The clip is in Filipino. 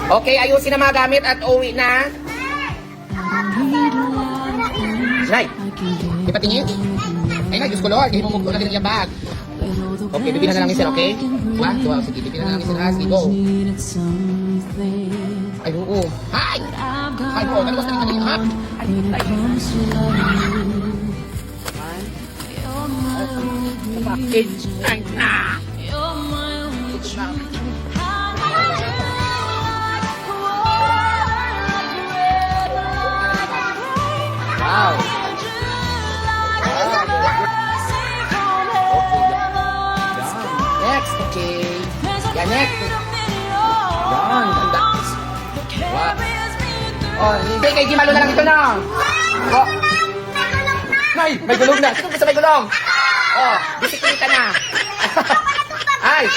Okay, ayusin na mga gamit at uwi na. Nay, ipatingin. Ay na, Diyos ko Lord, hindi mo mugto na din yung bag. Okay, bibila na lang yung sir, okay? 1, 2, sige, bibila na lang yung sir, ha? Sige, go. Ay, oo. Hi! Ay, oo, naluwas na rin kanina, ha? Ay, package. Ay, na! Wow! Next, okay. Yan, next. Yan, ganda. Wow. Oh, hindi, kay Gimalo na lang ito na. Oh. Nay, may gulong na. Sino gusto may gulong? Oh, bisikleta na. Ay.